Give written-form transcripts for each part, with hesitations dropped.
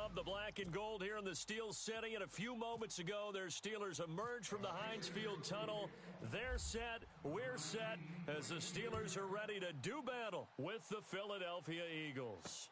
love the black and gold here in the Steel City. And a few moments ago, their Steelers emerged from the Heinz Field tunnel. They're set, we're set, as the Steelers are ready to do battle with the Philadelphia Eagles.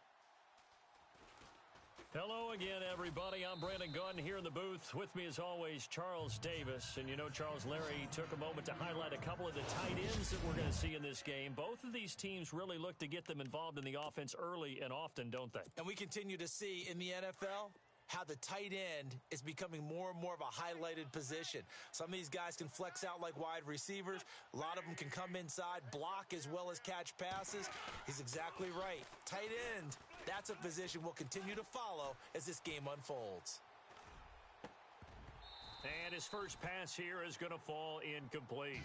Hello again, everybody. I'm Brandon Gunn here in the booth. With me, as always, Charles Davis. And you know, Charles, Larry took a moment to highlight a couple of the tight ends that we're going to see in this game. Both of these teams really look to get them involved in the offense early and often, don't they? And we continue to see in the NFL how the tight end is becoming more and more of a highlighted position. Some of these guys can flex out like wide receivers. A lot of them can come inside, block as well as catch passes. He's exactly right. Tight end, that's a position we'll continue to follow as this game unfolds. And his first pass here is going to fall incomplete.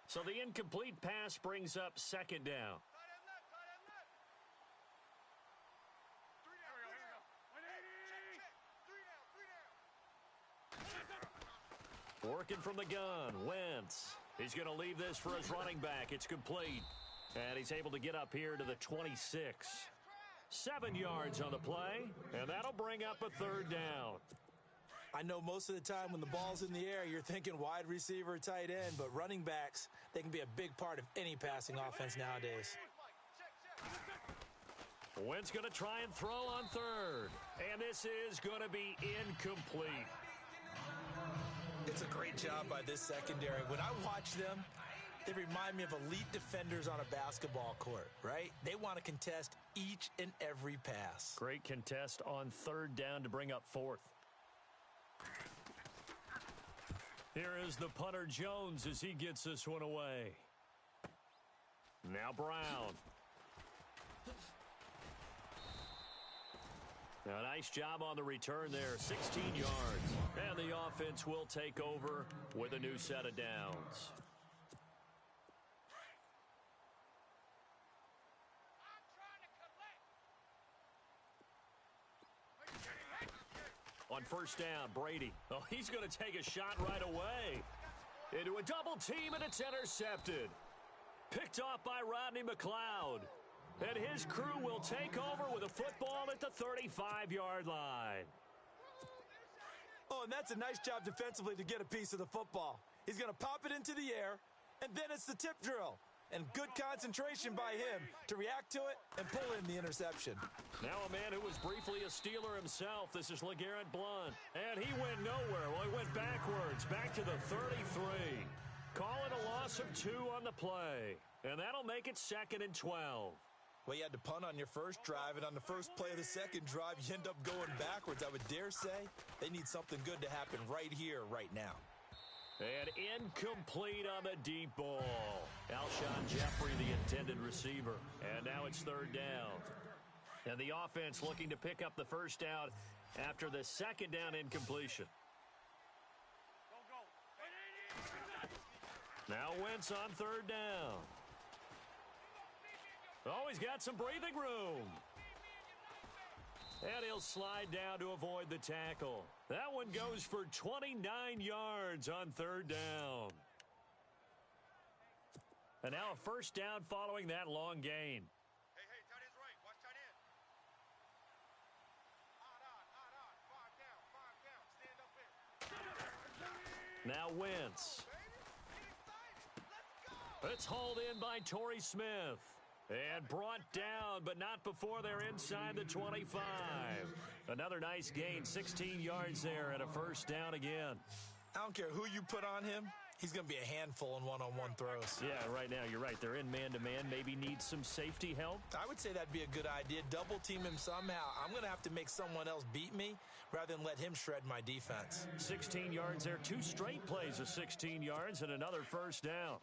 So the incomplete pass brings up second down. Working from the gun, Wentz. He's going to leave this for his running back. It's complete. And he's able to get up here to the 26. 7 yards on the play, and that'll bring up a third down. I know most of the time when the ball's in the air, you're thinking wide receiver, tight end, but running backs, they can be a big part of any passing offense nowadays. Wentz going to try and throw on third, and this is going to be incomplete. It's a great job by this secondary. When I watch them, they remind me of elite defenders on a basketball court, right? They want to contest each and every pass. Great contest on third down to bring up fourth. Here is the punter Jones as he gets this one away. Now Brown. Now, nice job on the return there, 16 yards. And the offense will take over with a new set of downs. On first down, Brady. Oh, he's going to take a shot right away. Into a double team, and it's intercepted. Picked off by Rodney McLeod. And his crew will take over with a football at the 35-yard line. Oh, and that's a nice job defensively to get a piece of the football. He's going to pop it into the air, and then it's the tip drill. And good concentration by him to react to it and pull in the interception. Now a man who was briefly a Steeler himself. This is LeGarrette Blount. And he went nowhere. Well, he went backwards, back to the 33. Call it a loss of 2 on the play. And that'll make it 2nd and 12. Well, you had to punt on your first drive, and on the first play of the second drive, you end up going backwards. I would dare say they need something good to happen right here, right now. And incomplete on the deep ball. Alshon Jeffrey, the intended receiver. And now it's third down. And the offense looking to pick up the first down after the second down incompletion. Now Wentz on third down. Oh, he's got some breathing room. And he'll slide down to avoid the tackle. That one goes for 29 yards on third down. And now a first down following that long gain. Hey, tight end's right. Watch tight end. Stand up here. Now Wentz. It's hauled in by Torrey Smith. And brought down, but not before they're inside the 25. Another nice gain, 16 yards there, and a first down again. I don't care who you put on him. He's going to be a handful in one-on-one throws. Yeah, right now, you're right. They're in man-to-man. Maybe need some safety help. I would say that'd be a good idea. Double team him somehow. I'm going to have to make someone else beat me rather than let him shred my defense. 16 yards there. 2 straight plays of 16 yards and another first down.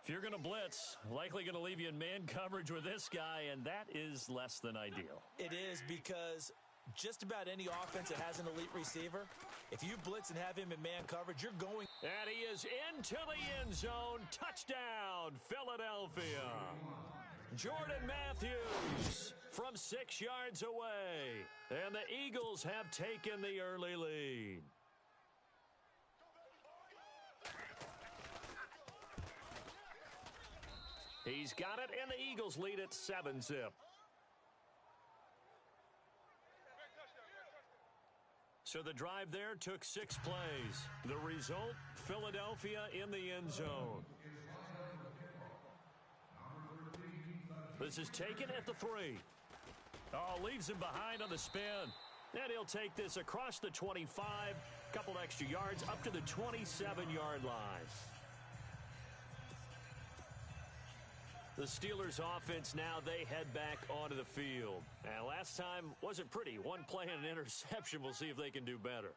If you're going to blitz, likely going to leave you in man coverage with this guy, and that is less than ideal. It is, because just about any offense that has an elite receiver, if you blitz and have him in man coverage, you're going. And he is into the end zone. Touchdown, Philadelphia. Jordan Matthews from 6 yards away. And the Eagles have taken the early lead. He's got it, and the Eagles lead at 7-zip. So the drive there took 6 plays. The result, Philadelphia in the end zone. This is taken at the 3. Oh, leaves him behind on the spin. And he'll take this across the 25, couple extra yards up to the 27-yard line. The Steelers offense now, they head back onto the field. And last time wasn't pretty. One play and an interception. We'll see if they can do better.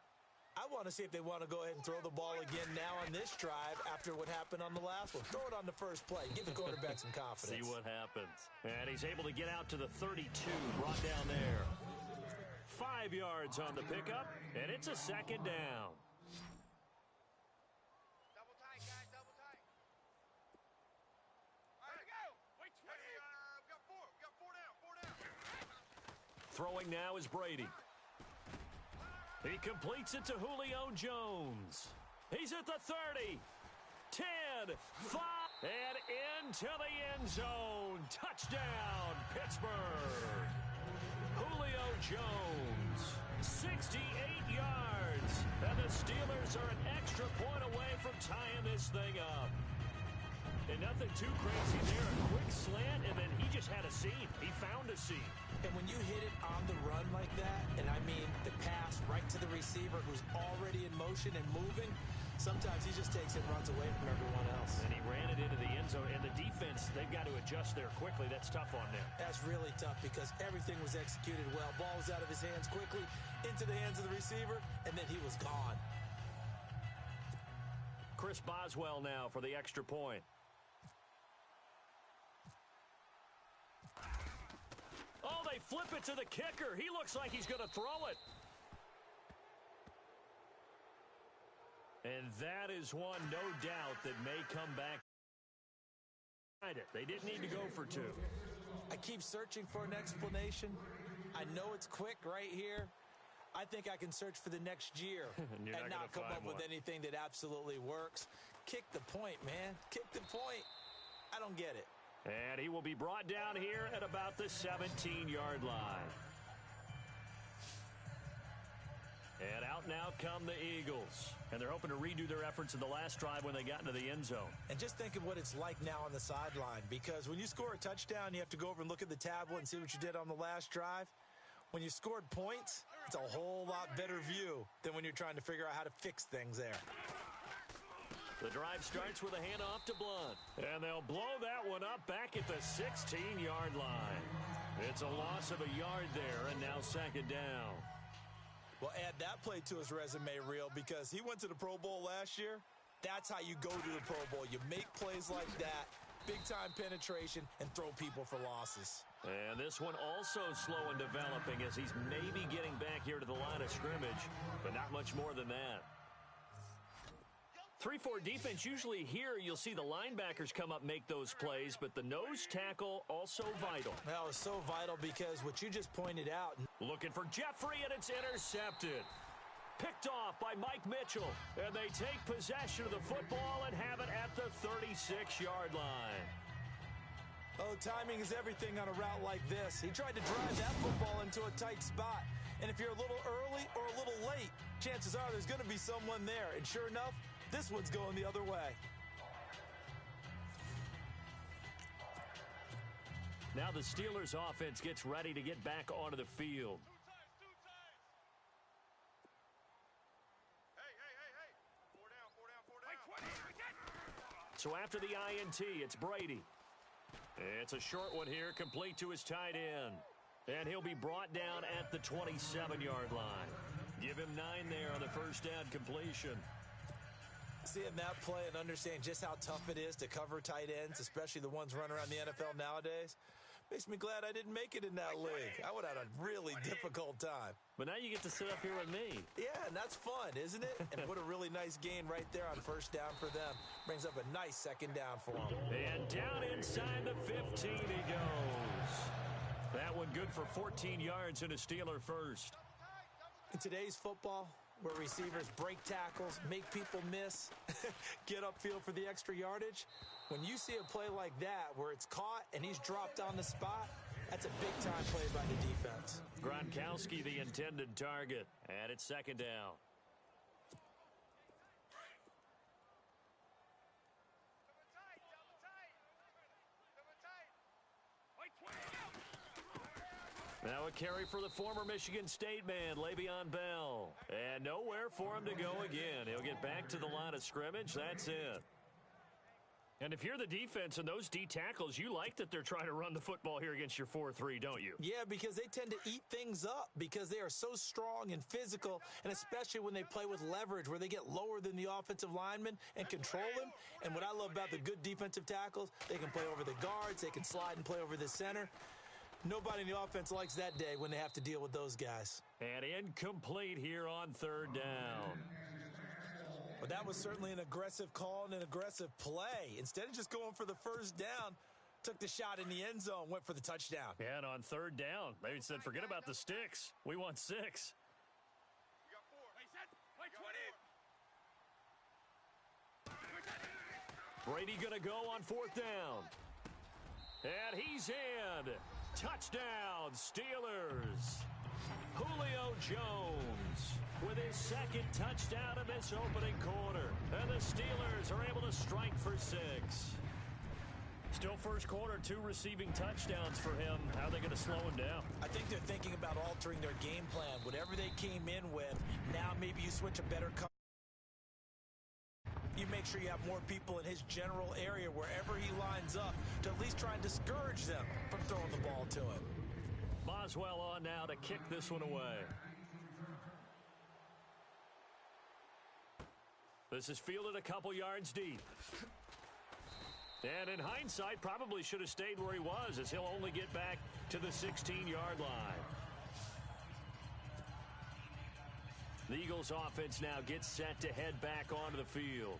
I want to see if they want to go ahead and throw the ball again now on this drive after what happened on the last one. Throw it on the first play. Give the quarterback some confidence. See what happens. And he's able to get out to the 32, brought down there. 5 yards on the pickup, and it's a second down. Double tight, guys, double tight. All right, go. Wait, we got 4. We got 4 down, 4 down. Throwing now is Brady. He completes it to Julio Jones. He's at the 30, 10, 5, and into the end zone. Touchdown, Pittsburgh. Julio Jones, 68 yards. And the Steelers are an extra point away from tying this thing up. And nothing too crazy there. A quick slant, and then he just had a seam. He found a seam. And when you hit it on the run like that, and I mean the pass right to the receiver who's already in motion and moving, sometimes he just takes it and runs away from everyone else. And he ran it into the end zone. And the defense, they've got to adjust there quickly. That's tough on them. That's really tough because everything was executed well. Ball was out of his hands quickly, into the hands of the receiver, and then he was gone. Chris Boswell now for the extra point. Oh, they flip it to the kicker. He looks like he's going to throw it. And that is one, no doubt, that may come back. They didn't need to go for 2. I keep searching for an explanation. I know it's quick right here. I think I can search for the next year and not come up with anything that absolutely works. Kick the point, man. Kick the point. I don't get it. And he will be brought down here at about the 17-yard line. And out now come the Eagles. And they're hoping to redo their efforts in the last drive when they got into the end zone. And just think of what it's like now on the sideline. Because when you score a touchdown, you have to go over and look at the tablet and see what you did on the last drive. When you scored points, it's a whole lot better view than when you're trying to figure out how to fix things there. The drive starts with a handoff to Blunt. And they'll blow that one up back at the 16-yard line. It's a loss of a yard there, and now second down. Well, add that play to his resume reel because he went to the Pro Bowl last year. That's how you go to the Pro Bowl. You make plays like that, big-time penetration, and throw people for losses. And this one also slow in developing as he's maybe getting back here to the line of scrimmage, but not much more than that. 3-4 defense, usually here you'll see the linebackers come up, make those plays, but the nose tackle also vital. Well, it's so vital because what you just pointed out. Looking for Jeffrey, and it's intercepted. Picked off by Mike Mitchell, and they take possession of the football and have it at the 36-yard line. Oh, timing is everything on a route like this. He tried to drive that football into a tight spot. And if you're a little early or a little late, chances are there's going to be someone there. And sure enough, this one's going the other way. Now the Steelers offense gets ready to get back onto the field. Hey. 4 down. So after the INT, it's Brady. It's a short one here, complete to his tight end. And he'll be brought down at the 27-yard line. Give him 9 there on the first down completion. Seeing that play and understand just how tough it is to cover tight ends, especially the ones running around the NFL nowadays, makes me glad I didn't make it in that league. I would have had a really difficult time. But now you get to sit up here with me. Yeah, and that's fun, isn't it? And put a really nice gain right there on first down for them. Brings up a nice second down for them. And down inside the 15 he goes. That one good for 14 yards and a Steeler first. In today's football, where receivers break tackles, make people miss, get upfield for the extra yardage. When you see a play like that where it's caught and he's dropped on the spot, that's a big-time play by the defense. Gronkowski, the intended target, and it's second down. Now a carry for the former Michigan State man, Le'Veon Bell. And nowhere for him to go again. He'll get back to the line of scrimmage. That's it. And if you're the defense and those D tackles, you like that they're trying to run the football here against your 4-3, don't you? Yeah, because they tend to eat things up because they are so strong and physical, and especially when they play with leverage where they get lower than the offensive lineman and control them. And what I love about the good defensive tackles, they can play over the guards, they can slide and play over the center. Nobody in the offense likes that day when they have to deal with those guys. And incomplete here on third down. But that was certainly an aggressive call and an aggressive play. Instead of just going for the first down, took the shot in the end zone, went for the touchdown. Yeah, and on third down, they said, forget about the sticks. We want 6. We got 4. Hey, set. Play 20. Brady going to go on fourth down. And he's in. Touchdown, Steelers. Julio Jones with his second touchdown in this opening quarter. And the Steelers are able to strike for 6. Still first quarter, 2 receiving touchdowns for him. How are they going to slow him down? I think they're thinking about altering their game plan. Whatever they came in with, now maybe you switch a better cover. You make sure you have more people in his general area wherever he lines up to at least try and discourage them from throwing the ball to him. Boswell on now to kick this one away. This is fielded a couple yards deep. And in hindsight, probably should have stayed where he was, as he'll only get back to the 16-yard line. The Eagles offense now gets set to head back onto the field.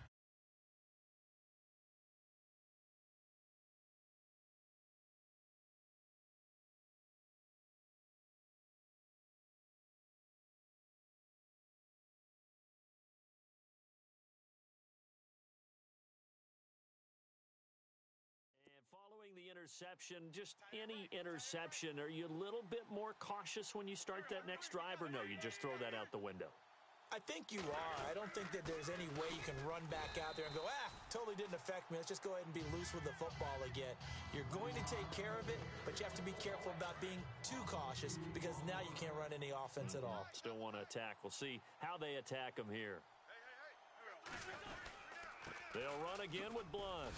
Following the interception, just any interception, are you a little bit more cautious when you start that next drive, or no, you just throw that out the window? I think you are. I don't think that there's any way you can run back out there and go, totally didn't affect me. Let's just go ahead and be loose with the football again. You're going to take care of it, but you have to be careful about being too cautious because now you can't run any offense at all. Still want to attack. We'll see how they attack him here. They'll run again with Blunt.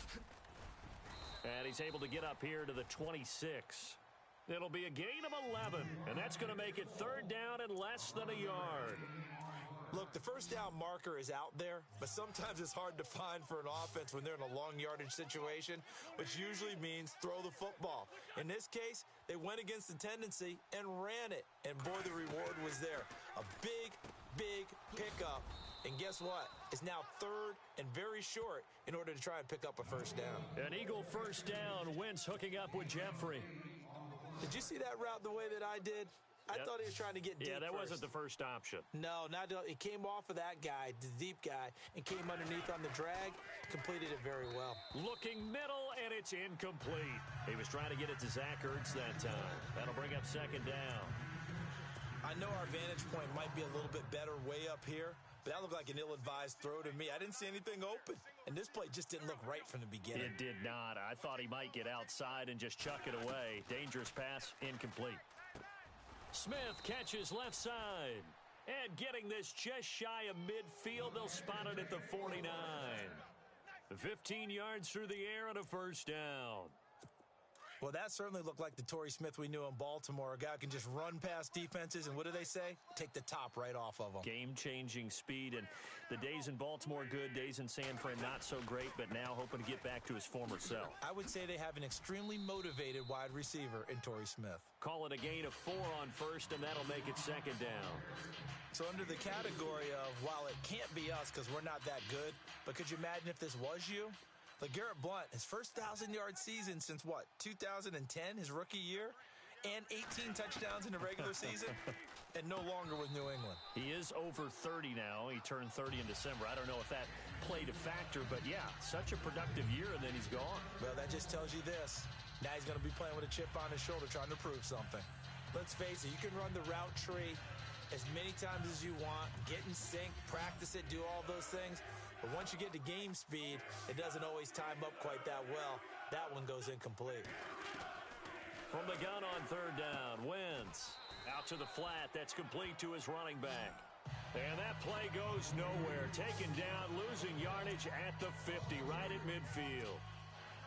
And he's able to get up here to the 26. It'll be a gain of 11, and that's going to make it third down and less than a yard. Look, the first down marker is out there, but sometimes it's hard to find for an offense when they're in a long yardage situation, which usually means throw the football. In this case, they went against the tendency and ran it, and boy, the reward was there. A big, big pickup. And guess what? It's now third and very short in order to try and pick up a first down. An Eagle first down. Wentz hooking up with Jeffrey. Did you see that route the way that I did? I thought he was trying to get deep. Yeah, that first. wasn't the first option. No, it came off of that guy, the deep guy, and came underneath on the drag. Completed it very well. Looking middle, and it's incomplete. He was trying to get it to Zach Ertz that time. That'll bring up second down. I know our vantage point might be a little bit better way up here, but that looked like an ill-advised throw to me. I didn't see anything open, and this play just didn't look right from the beginning. It did not. I thought he might get outside and just chuck it away. Dangerous pass, incomplete. Smith catches left side. And getting this just shy of midfield, they'll spot it at the 49. 15 yards through the air and a first down. Well, that certainly looked like the Torrey Smith we knew in Baltimore. A guy who can just run past defenses, and what do they say? Take the top right off of them. Game-changing speed, and the days in Baltimore good, days in San Fran not so great, but now hoping to get back to his former self. I would say they have an extremely motivated wide receiver in Torrey Smith. Call it a gain of 4 on first, and that'll make it second down. So under the category of, while it can't be us because we're not that good, but could you imagine if this was you? LeGarrette Blount, his first 1,000-yard season since, 2010, his rookie year, and 18 touchdowns in the regular season. and no longer with New England. He is over 30 now. He turned 30 in December. I don't know if that played a factor, but yeah, such a productive year, and then he's gone. Well, that just tells you this. Now he's going to be playing with a chip on his shoulder trying to prove something. Let's face it, you can run the route tree as many times as you want, get in sync, practice it, do all those things. But once you get to game speed, it doesn't always time up quite that well. That one goes incomplete. From the gun on third down, Wentz out to the flat. That's complete to his running back. And that play goes nowhere. Taken down, losing yardage at the 50, right at midfield.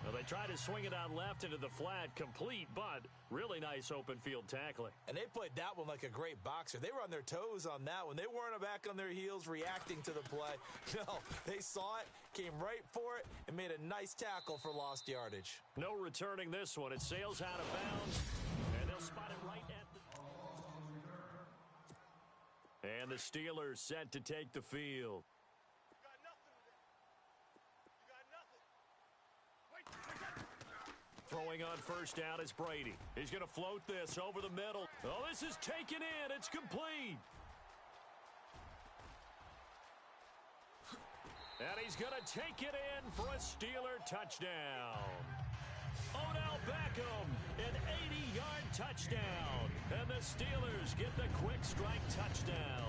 Well, they tried to swing it out left into the flat, complete, but really nice open field tackling. And they played that one like a great boxer. They were on their toes on that one. They weren't back on their heels reacting to the play. No, they saw it, came right for it, and made a nice tackle for lost yardage. No returning this one. It sails out of bounds, and they'll spot it right at the... And the Steelers set to take the field. Throwing on first down is Brady. He's going to float this over the middle. Oh, this is taken in. It's complete. And he's going to take it in for a Steeler touchdown. Odell Beckham, an 80-yard touchdown. And the Steelers get the quick strike touchdown.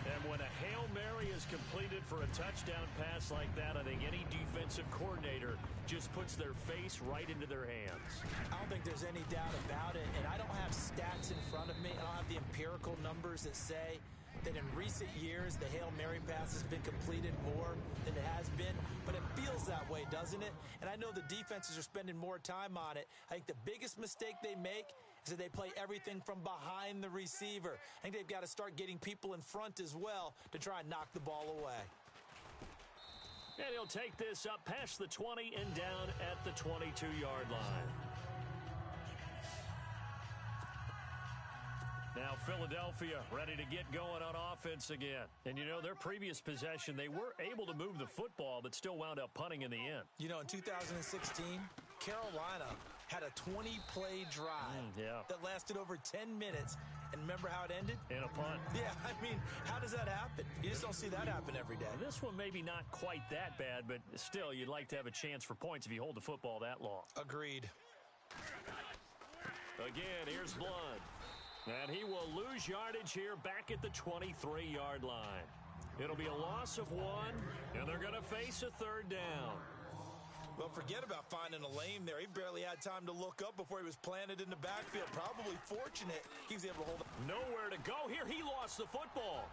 And when a Hail Mary is completed for a touchdown pass like that, I think any defensive coordinator just puts their face right into their hands. I don't think there's any doubt about it, and I don't have stats in front of me. I don't have the empirical numbers that say that in recent years the Hail Mary pass has been completed more than it has been, but it feels that way, doesn't it? And I know the defenses are spending more time on it. I think the biggest mistake they make is that they play everything from behind the receiver. I think they've got to start getting people in front as well to try and knock the ball away. And he'll take this up past the 20 and down at the 22-yard line. Now Philadelphia ready to get going on offense again. And, you know, their previous possession, they were able to move the football but still wound up punting in the end. You know, in 2016, Carolina had a 20-play drive that lasted over 10 minutes. And remember how it ended? In a punt. Yeah, I mean, how does that happen? You just don't see that happen every day. This one maybe not quite that bad, but still, you'd like to have a chance for points if you hold the football that long. Agreed. Again, here's Blood. And he will lose yardage here back at the 23-yard line. It'll be a loss of 1, and they're going to face a third down. Well, forget about finding a lane there. He barely had time to look up before he was planted in the backfield. Probably fortunate he was able to hold it. Nowhere to go here. He lost the football.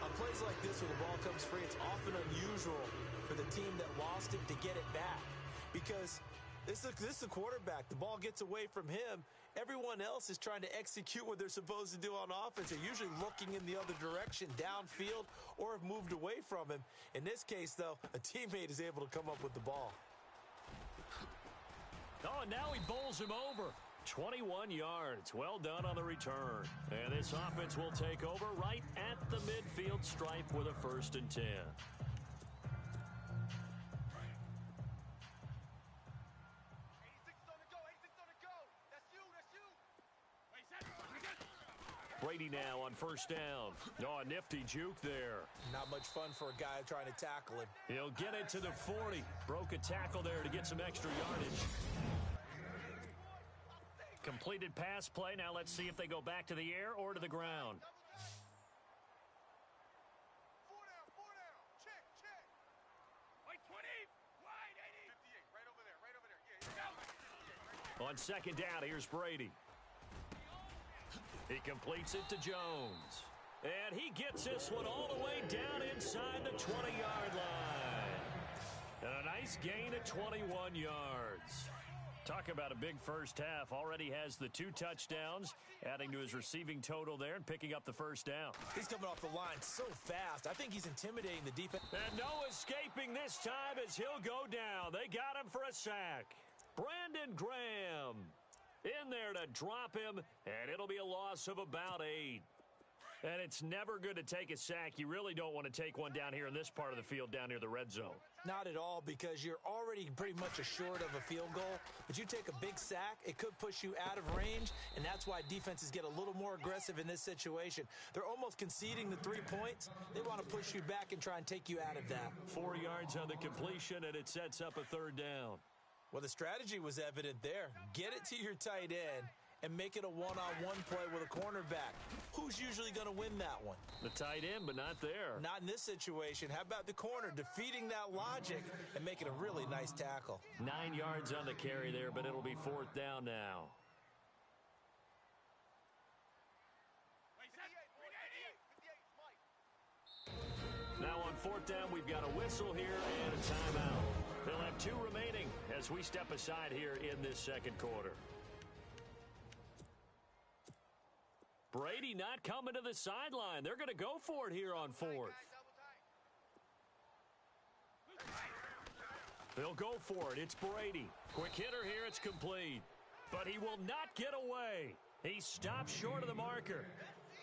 On plays like this where the ball comes free, it's often unusual for the team that lost it to get it back. Because this is the quarterback. The ball gets away from him. Everyone else is trying to execute what they're supposed to do on offense. They're usually looking in the other direction, downfield, or have moved away from him. In this case, though, a teammate is able to come up with the ball. Oh, and now he bowls him over. 21 yards. Well done on the return. And this offense will take over right at the midfield stripe with a 1st and 10. Brady now on first down. Oh, a nifty juke there. Not much fun for a guy trying to tackle him. He'll get it to the 40. Broke a tackle there to get some extra yardage. Completed pass play. Now let's see if they go back to the air or to the ground. 4 down. Check. Wait, 20. Wide, 80. 58, right over there. Yeah. On second down, here's Brady. He completes it to Jones. And he gets this one all the way down inside the 20-yard line. And a nice gain of 21 yards. Talk about a big first half. Already has the 2 touchdowns, adding to his receiving total there and picking up the first down. He's coming off the line so fast. I think he's intimidating the defense. And no escaping this time as he'll go down. They got him for a sack. Brandon Graham in there to drop him, and it'll be a loss of about 8. And it's never good to take a sack. You really don't want to take one down here in this part of the field, down near the red zone. Not at all, because you're already pretty much assured of a field goal. But you take a big sack, it could push you out of range, and that's why defenses get a little more aggressive in this situation. They're almost conceding the 3 points. They want to push you back and try and take you out of that. 4 yards on the completion, and it sets up a third down. Well, the strategy was evident there. Get it to your tight end and make it a one-on-one play with a cornerback. Who's usually going to win that one? The tight end, but not there. Not in this situation. How about the corner defeating that logic and making a really nice tackle? 9 yards on the carry there, but it'll be fourth down now. Now on fourth down, we've got a whistle here and a timeout. They'll have 2 remaining as we step aside here in this second quarter. Brady not coming to the sideline. They're going to go for it here on fourth. They'll go for it. It's Brady. Quick hitter here. It's complete. But he will not get away. He stops short of the marker.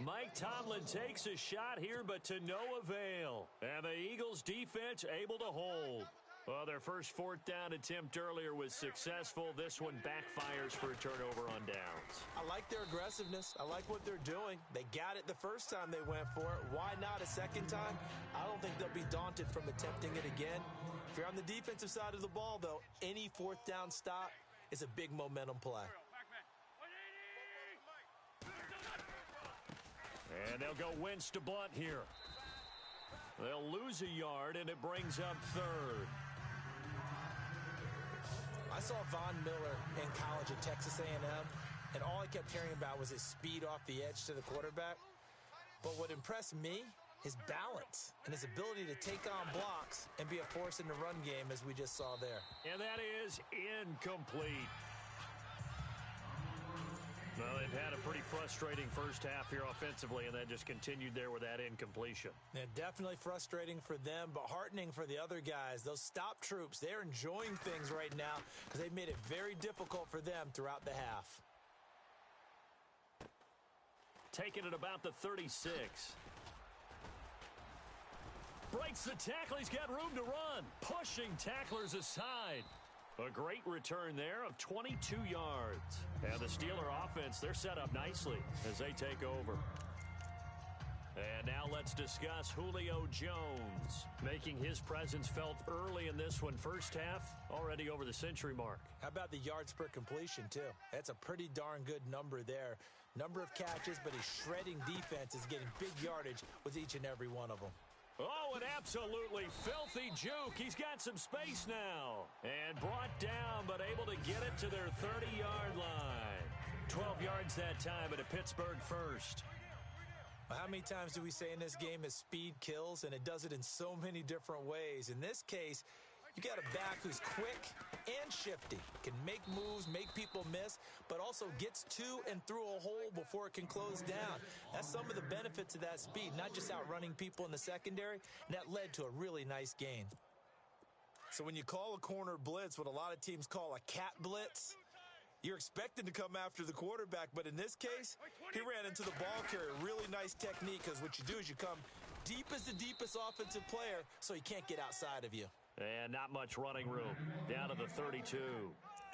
Mike Tomlin takes a shot here, but to no avail. And the Eagles defense able to hold. Well, their first fourth down attempt earlier was successful. This one backfires for a turnover on downs. I like their aggressiveness. I like what they're doing. They got it the first time they went for it. Why not a second time? I don't think they'll be daunted from attempting it again. If you're on the defensive side of the ball, though, any fourth down stop is a big momentum play. And they'll go Wentz to Blunt here. They'll lose a yard, and it brings up third. I saw Von Miller in college at Texas A&M, and all I kept hearing about was his speed off the edge to the quarterback. But what impressed me, his balance and his ability to take on blocks and be a force in the run game, as we just saw there. And that is incomplete. Well, they've had a pretty frustrating first half here offensively, and that just continued there with that incompletion. Yeah, definitely frustrating for them, but heartening for the other guys. Those stop troops, they're enjoying things right now because they've made it very difficult for them throughout the half. Taking it about the 36. Breaks the tackle. He's got room to run. Pushing tacklers aside. A great return there of 22 yards. And the Steeler offense, they're set up nicely as they take over. And now let's discuss Julio Jones, making his presence felt early in this one. First half, already over the century mark. How about the yards per completion, too? That's a pretty darn good number there. Number of catches, but his shredding defense is getting big yardage with each and every one of them. Oh, an absolutely filthy juke. He's got some space now. And brought down, but able to get it to their 30-yard line. 12 yards that time at a Pittsburgh first. How many times do we say in this game that speed kills, and it does it in so many different ways? In this case, you got a back who's quick and shifty, can make moves, make people miss, but also gets to and through a hole before it can close down. That's some of the benefits of that speed, not just outrunning people in the secondary, and that led to a really nice gain. So when you call a corner blitz, what a lot of teams call a cat blitz, you're expecting to come after the quarterback, but in this case, he ran into the ball carrier. Really nice technique, because what you do is you come deep as the deepest offensive player, so he can't get outside of you. And not much running room. Down to the 32.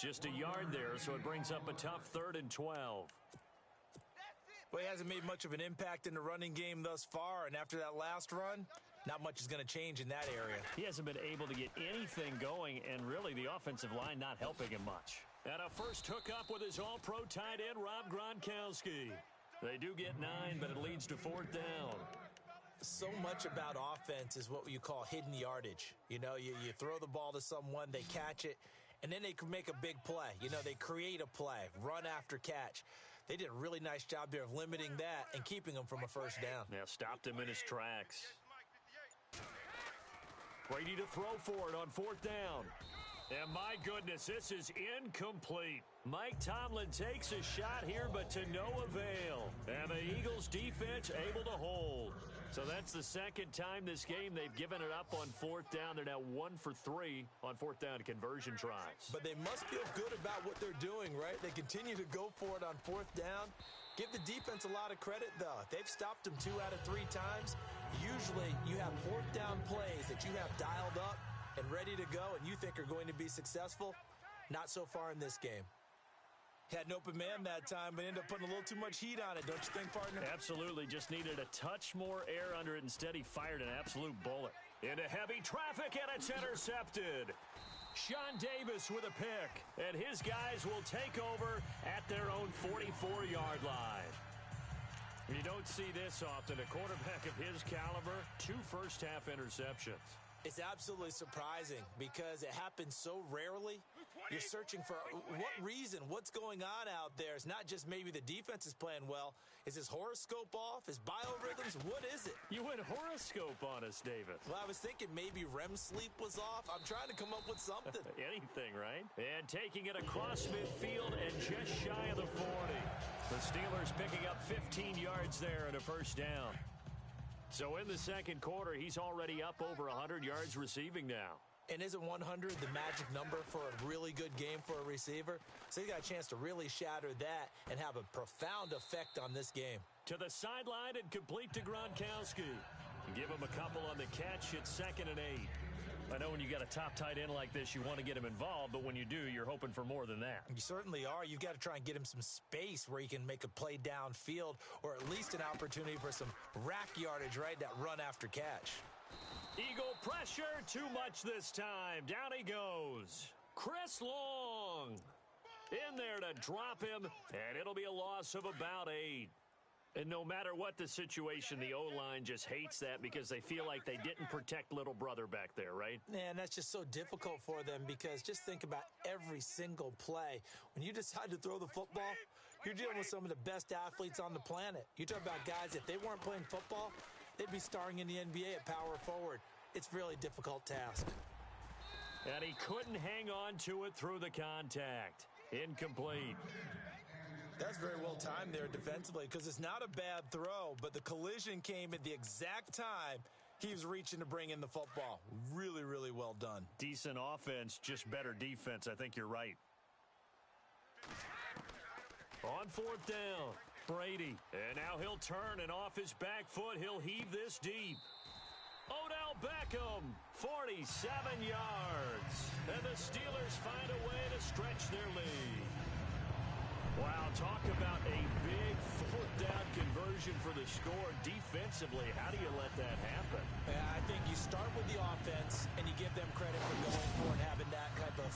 Just a yard there, so it brings up a tough 3rd and 12. Well, he hasn't made much of an impact in the running game thus far, and after that last run, not much is going to change in that area. He hasn't been able to get anything going, and really the offensive line not helping him much. And a first hookup with his all-pro tight end, Rob Gronkowski. They do get 9, but it leads to 4th down. So much about offense is what you call hidden yardage. You know, you throw the ball to someone, they catch it, and then they can make a big play. You know, they create a play, run after catch. They did a really nice job there of limiting that and keeping him from a first down. Yeah, stopped him in his tracks. Brady to throw for it on 4th down. And my goodness, this is incomplete. Mike Tomlin takes a shot here, but to no avail. And the Eagles defense able to hold. So that's the second time this game they've given it up on 4th down. They're now 1 for 3 on 4th down conversion tries. But they must feel good about what they're doing, right? They continue to go for it on 4th down. Give the defense a lot of credit, though. They've stopped them 2 out of 3 times. Usually, you have fourth down plays that you have dialed up and ready to go and you think are going to be successful. Not so far in this game. Had an open man that time, but ended up putting a little too much heat on it, don't you think, partner? Absolutely. Just needed a touch more air under it. Instead, he fired an absolute bullet. Into heavy traffic, and it's intercepted. Sean Davis with a pick, and his guys will take over at their own 44-yard line. You don't see this often. A quarterback of his caliber, 2 first-half interceptions. It's absolutely surprising because it happens so rarely. You're searching for what reason, what's going on out there. It's not just maybe the defense is playing well. Is his horoscope off? His biorhythms? What is it? You went horoscope on us, David. Well, I was thinking maybe REM sleep was off. I'm trying to come up with something. Anything, right? And taking it across midfield and just shy of the 40. The Steelers picking up 15 yards there and a first down. So in the second quarter, he's already up over 100 yards receiving now. And isn't 100 the magic number for a really good game for a receiver? So he got a chance to really shatter that and have a profound effect on this game. To the sideline and complete to Gronkowski. Give him a couple on the catch. It's 2nd and 8. I know when you got a top tight end like this, you want to get him involved, but when you do, you're hoping for more than that. You certainly are. You've got to try and get him some space where he can make a play downfield or at least an opportunity for some rack yardage, right? That run after catch. Eagle pressure, too much this time. Down he goes. Chris Long in there to drop him, and it'll be a loss of about 8. And no matter what the situation, the O-line just hates that because they feel like they didn't protect little brother back there, right? Man, that's just so difficult for them because just think about every single play. When you decide to throw the football, you're dealing with some of the best athletes on the planet. You talk about guys, if they weren't playing football, they'd be starring in the NBA at power forward. It's a really difficult task. And he couldn't hang on to it through the contact. Incomplete. That's very well timed there defensively because it's not a bad throw, but the collision came at the exact time he was reaching to bring in the football. Really, really well done. Decent offense, just better defense. I think you're right. On 4th down, Brady. And now he'll turn, and off his back foot, he'll heave this deep. Odell Beckham, 47 yards. And the Steelers find a way to stretch their lead. Wow, talk about a big 4th down conversion for the score. Defensively, how do you let that happen? Yeah, I think you start with the offense, and you give them credit for going for it and having that type of,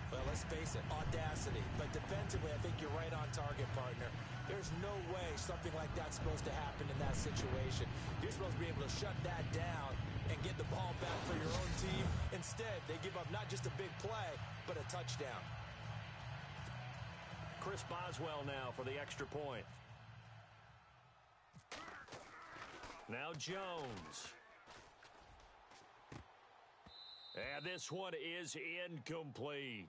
well, let's face it, audacity. But defensively, I think you're right on target, partner. There's no way something like that's supposed to happen in that situation. You're supposed to be able to shut that down and get the ball back for your own team. Instead, they give up not just a big play, but a touchdown. Chris Boswell now for the extra point. Now Jones. And this one is incomplete.